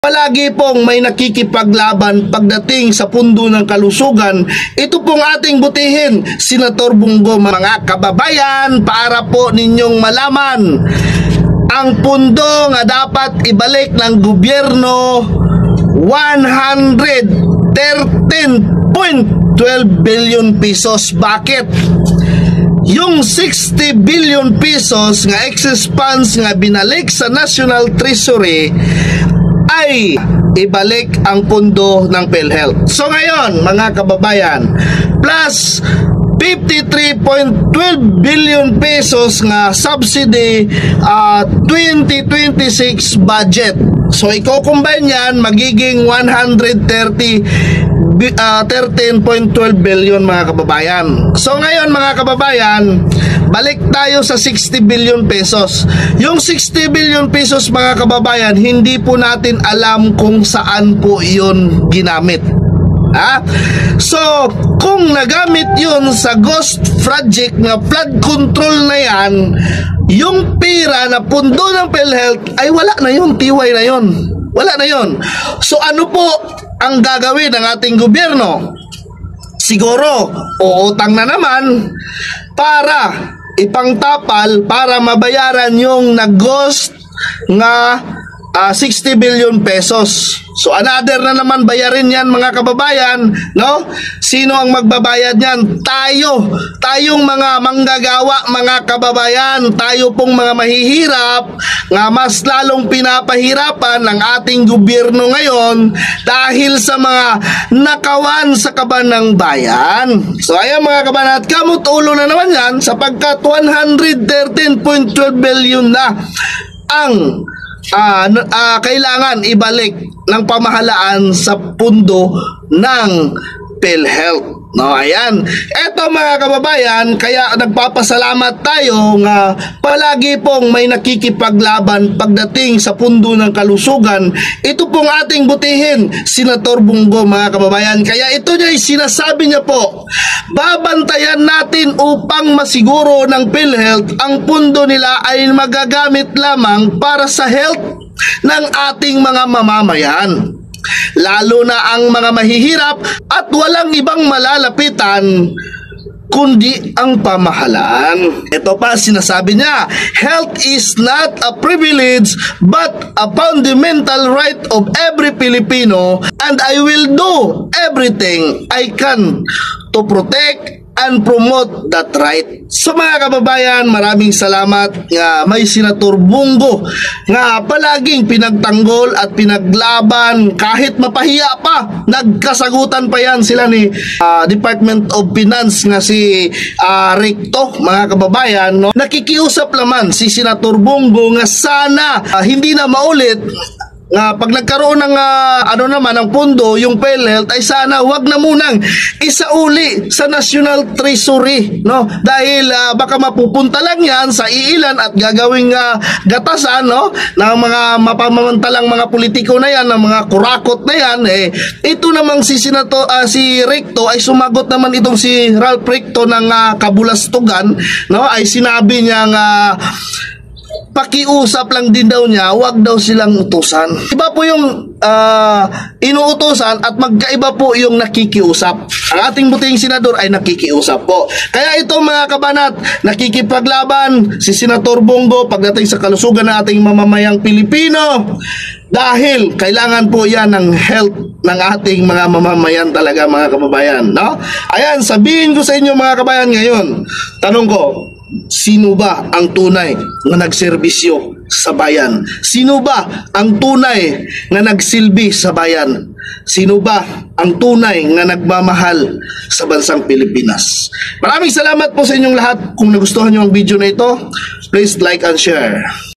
Palagi pong may nakikipaglaban pagdating sa pundo ng kalusugan. Ito pong ating butihin, Senator Bongo, mga kababayan, para po ninyong malaman ang pundo nga dapat ibalik ng gobyerno, 113.12 billion pesos. Bakit? Yung 60 billion pesos nga excess funds nga binalik sa National Treasury ay ibalik ang pundo ng PhilHealth. So ngayon, mga kababayan, plus 53.12 billion pesos nga subsidy 2026 budget. So i-combine yan, magiging 13.12 billion, mga kababayan. So ngayon, mga kababayan, balik tayo sa 60 billion pesos. Yung 60 billion pesos, mga kababayan, hindi po natin alam kung saan po yun ginamit. So, kung nagamit yun sa ghost project na flood control na yan, yung pera na pundo ng PhilHealth ay wala na yun, tiway na yun. Wala na yun. So, ano po ang gagawin ng ating gobyerno? Siguro, uutang na naman para ipangtapal, para mabayaran yung nag-ghost nga 60 billion pesos. So another na naman bayarin yan, mga kababayan, no? Sino ang magbabayad yan? Tayong mga manggagawa, mga kababayan. Tayo pong mga mahihirap nga mas lalong pinapahirapan ng ating gobyerno ngayon dahil sa mga nakawan sa kaban ng bayan. So ayan, mga kababayan, at kamot-ulo na naman yan sapagkat 113.12 billion na ang kailangan ibalik ng pamahalaan sa pundo ng PhilHealth. No, ayan. Eto, mga kababayan, kaya nagpapasalamat tayo nga palagi pong may nakikipaglaban pagdating sa pundo ng kalusugan. Ito pong ating butihin, Senator Bongo, mga kababayan. Kaya ito niya, sinasabi niya po, babantayan natin upang masiguro ng PhilHealth ang pundo nila ay magagamit lamang para sa health ng ating mga mamamayan, lalo na ang mga mahihirap, at walang ibang malalapitan kundi ang pamahalaan. Ito pa, sinasabi niya, health is not a privilege but a fundamental right of every Filipino, and I will do everything I can to protect and promote that right. So, mga kababayan, maraming salamat nga may Senator Bongo nga palaging pinagtanggol at pinaglaban kahit mapahiya pa. Nagkasagutan pa yan sila ni Department of Finance nga si Recto, mga kababayan, no? Nakikiusap naman si Senator Bongo nga sana hindi na maulit nga pag nagkaroon ng ng pundo yung PhilHealth ay sana wag na munang isauli sa National Treasury, no? Dahil baka mapupunta lang yan sa iilan at gagawing gatasan, no, ng mga mapamamantalang mga politiko na yan, ng mga kurakot na yan. Ito namang si si Recto ay sumagot naman, itong si Ralph Recto ng Kabulastugan, no, ay sinabi niya nga pakiusap lang din daw niya, wag daw silang utusan. Iba po yung inuutosan at magkaiba po yung nakikiusap. Ang ating butihing senador ay nakikiusap po. Kaya ito, mga kabanat, nakikipaglaban si Senator Bongo pagdating sa kalusugan ng ating mamamayang Pilipino, dahil kailangan po yan ng health ng ating mga mamamayan talaga, mga kababayan, no? Ayan, sabihin ko sa inyo, mga kababayan, ngayon, tanong ko, sino ba ang tunay na nagserbisyo sa bayan? Sino ba ang tunay na nagsilbi sa bayan? Sino ba ang tunay na nagmamahal sa bansang Pilipinas? Maraming salamat po sa inyong lahat. Kung nagustuhan nyo ang video na ito, please like and share.